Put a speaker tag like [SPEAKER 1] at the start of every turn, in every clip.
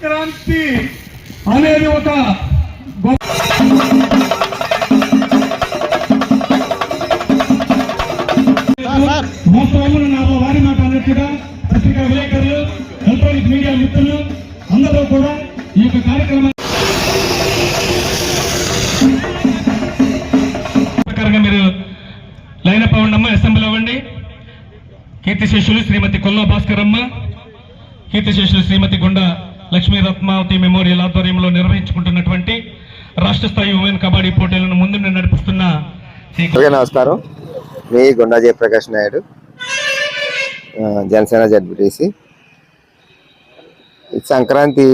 [SPEAKER 1] సంక్రాంతి అనేది ఒక వారి మాట అన్నట్టుగా పత్రికా విలేకరులు, ఎలక్ట్రానిక్ మీడియా మిత్రులు అందరూ కూడా ఈ యొక్క కార్యక్రమాన్ని మీరు లైన్ అప్ అవ్వండి. అసెంబ్లీ అవ్వండి. కీర్తిశేషులు శ్రీమతి కొల్లా భాస్కరమ్మ, కీర్తిశేషులు శ్రీమతి గుండా లక్ష్మీ రత్మావతి మెమోరియల్ ఆధ్వర్యంలో నిర్వహించుకుంటున్నటువంటి రాష్ట్ర స్థాయి ఉమెన్ కబడ్డీ పోటీలను ముందు నడిపిస్తున్న
[SPEAKER 2] నమస్కారం. మీ గుండా జయప్రకాష్ నాయుడు, జనసేన జడ్పీటీసీ. సంక్రాంతి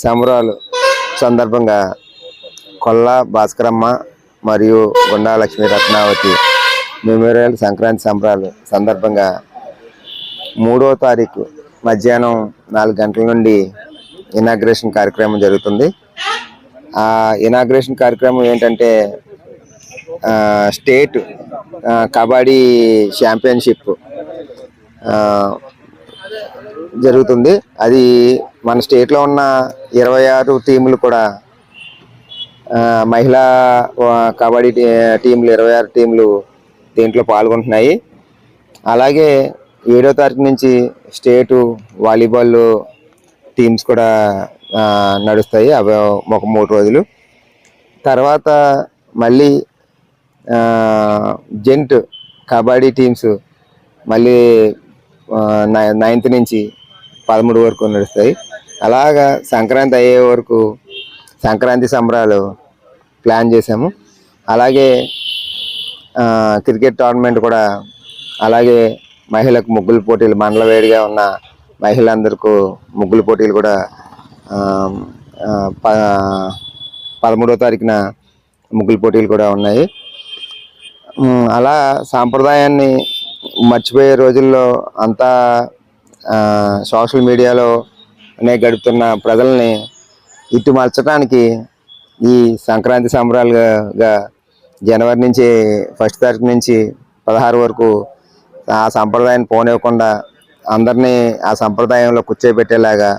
[SPEAKER 2] సంబరాలు సందర్భంగా కొల్లా భాస్కరమ్మ మరియు గుండా లక్ష్మీ రత్నావతి మెమోరియల్ సంక్రాంతి సంబరాలు సందర్భంగా 3వ తారీఖు మధ్యాహ్నం 4 గంటల నుండి ఇనాగ్రేషన్ కార్యక్రమం జరుగుతుంది. ఆ ఇనాగ్రేషన్ కార్యక్రమం ఏంటంటే స్టేట్ కబడ్డీ ఛాంపియన్షిప్ జరుగుతుంది. అది మన స్టేట్లో ఉన్న 26 టీములు కూడా మహిళా కబడ్డీ టీంలు 26 టీంలు దీంట్లో పాల్గొంటున్నాయి. అలాగే 7వ తారీఖు నుంచి స్టేటు వాలీబాల్ టీమ్స్ కూడా నడుస్తాయి. అవి ఒక 3 రోజులు తర్వాత మళ్ళీ జెంట్ కబడ్డీ టీమ్స్ మళ్ళీ 9th నుంచి 13 వరకు నడుస్తాయి. అలాగా సంక్రాంతి అయ్యే వరకు సంక్రాంతి సంబరాలు ప్లాన్ చేసాము. అలాగే క్రికెట్ టోర్నమెంట్ కూడా, అలాగే మహిళలకు ముగ్గుల పోటీలు, మండల వేడిగా ఉన్న మహిళలందరికీ ముగ్గుల పోటీలు కూడా 13వ తారీఖున ముగ్గుల పోటీలు కూడా ఉన్నాయి. అలా సాంప్రదాయాన్ని మర్చిపోయే రోజుల్లో అంతా సోషల్ మీడియాలోనే గడుపుతున్న ప్రజల్ని ఇటు మార్చడానికి ఈ సంక్రాంతి సంబరాలుగా జనవరి నుంచి 1వ తారీఖు నుంచి 16 వరకు ఆ సంప్రదాయాన్ని పోనివ్వకుండా అందరినీ ఆ సంప్రదాయంలో కూర్చోబెట్టేలాగా,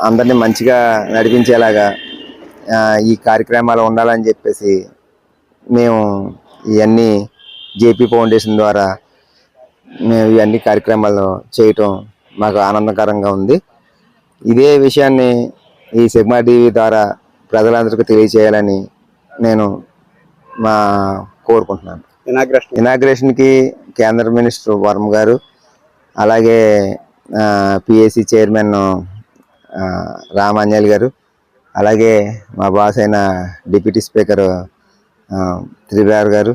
[SPEAKER 2] అందరినీ మంచిగా నడిపించేలాగా ఈ కార్యక్రమాలు ఉండాలని చెప్పేసి మేము ఇవన్నీ జేపీ ఫౌండేషన్ ద్వారా మేము ఇవన్నీ కార్యక్రమాలు చేయటం మాకు ఆనందకరంగా ఉంది. ఇదే విషయాన్ని ఈ సిగ్మా టీవీ ద్వారా ప్రజలందరికీ తెలియచేయాలని నేను కోరుకుంటున్నాను. ఇనాగ్రేషన్కి కేంద్ర మినిస్టర్ వర్మ గారు, అలాగే పిఏసి చైర్మన్ రామాంజలి గారు, అలాగే మా బాస్ అయిన డిప్యూటీ స్పీకర్ త్రివేర్ గారు,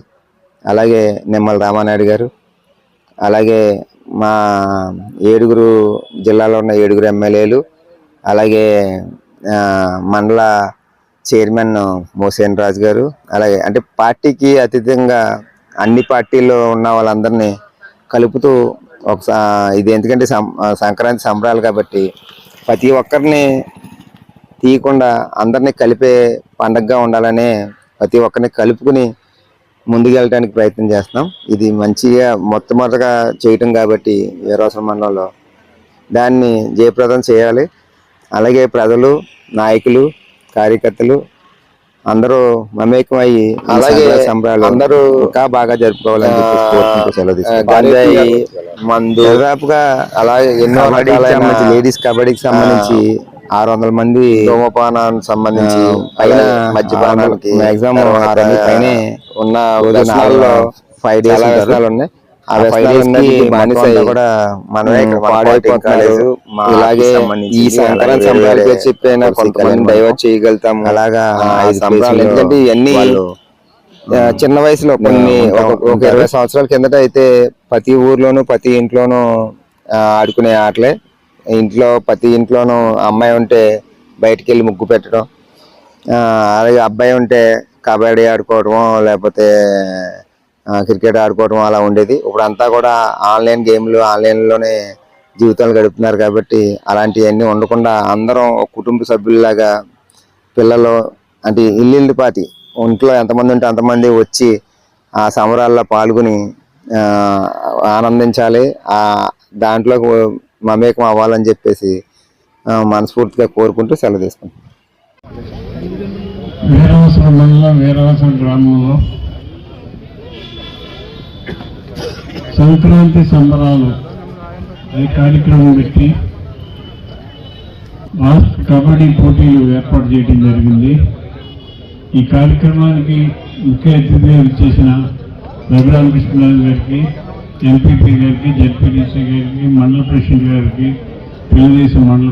[SPEAKER 2] అలాగే నిమ్మల రామానాయుడు గారు, అలాగే మా 7 జిల్లాలో ఉన్న 7 ఎమ్మెల్యేలు, అలాగే మండల చైర్మన్ మోసేన్ రాజు గారు, అలాగే అంటే పార్టీకి అతీతంగా అన్ని పార్టీల్లో ఉన్న వాళ్ళందరినీ కలుపుతూ ఇది ఎందుకంటే సంక్రాంతి సంబరాలు కాబట్టి ప్రతి ఒక్కరిని తీయకుండా అందరినీ కలిపే పండగగా ఉండాలనే ప్రతి ఒక్కరిని కలుపుకుని ముందుకెళ్ళడానికి ప్రయత్నం చేస్తున్నాం. ఇది మంచిగా మొట్టమొదటిగా చేయటం కాబట్టి వీరవసర మండలంలో దాన్ని జయప్రదం చేయాలి. అలాగే ప్రజలు, నాయకులు, కార్యకర్తలు అందరూ మమేకం అయ్యి అలాగే సంబరాలు అందరూ ఇంకా బాగా జరుపుకోవాలని గంజాయి, మందు, దాదాపుగా అలాగే ఎన్నో లేడీస్ కబడ్డీకి సంబంధించి 600 మంది ధూమపానానికి సంబంధించి పైన మద్యపానానికి మాక్సిమం 600 పైన ఉన్న 5 days ఉన్నాయి. ఆ వ్యసనాలకి బానిస కూడా మనమే పాడైపోతున్నారు. ఇలాగే ఈ సంక్రాంతి సంబరాలకి చెప్పిన కొంతమంది డైవర్ట్ చేయగలుగుతాం. అలాగా సంబరాలు ఎందుకంటే ఇవన్నీ చిన్న వయసులో కొన్ని ఒక 20 సంవత్సరాల కిందట అయితే ప్రతి ఊర్లోనూ ప్రతి ఇంట్లోనూ ఆడుకునే ఆటలే. ఇంట్లో ప్రతి ఇంట్లోనూ అమ్మాయి ఉంటే బయటికి వెళ్ళి ముగ్గు పెట్టడం, అలాగే అబ్బాయి ఉంటే కబడ్డీ ఆడుకోవడమో లేకపోతే క్రికెట్ ఆడుకోవడం అలా ఉండేది. ఇప్పుడు అంతా కూడా ఆన్లైన్ గేమ్లు, ఆన్లైన్లోనే జీవితాలు గడుపుతున్నారు. కాబట్టి అలాంటివన్నీ ఉండకుండా అందరం ఒక కుటుంబ సభ్యుల్లాగా పిల్లలు అంటే ఇల్లు పాతి ఒంట్లో ఎంతమంది ఉంటే అంతమంది వచ్చి ఆ సంబరాల్లో పాల్గొని ఆనందించాలి. దాంట్లో మమేకం అవ్వాలని చెప్పేసి మనస్ఫూర్తిగా కోరుకుంటూ సెలవు తీసుకుంటాం.
[SPEAKER 3] వీరవాసం మండలం వీరవాసం గ్రామంలో సంక్రాంతి సంబరాలు ఈ కార్యక్రమం పెట్టి కబడ్డీ పోటీలు ఏర్పాటు చేయడం జరిగింది. ఈ కార్యక్రమానికి ముఖ్య అతిథిగా చేసిన రఘురామకృష్ణరాజు గారికి, ఎంపీపీ గారికి, జడ్పీటీసీ గారికి, మండల ప్రెసిడెంట్ గారికి, తెలుగుదేశం మండల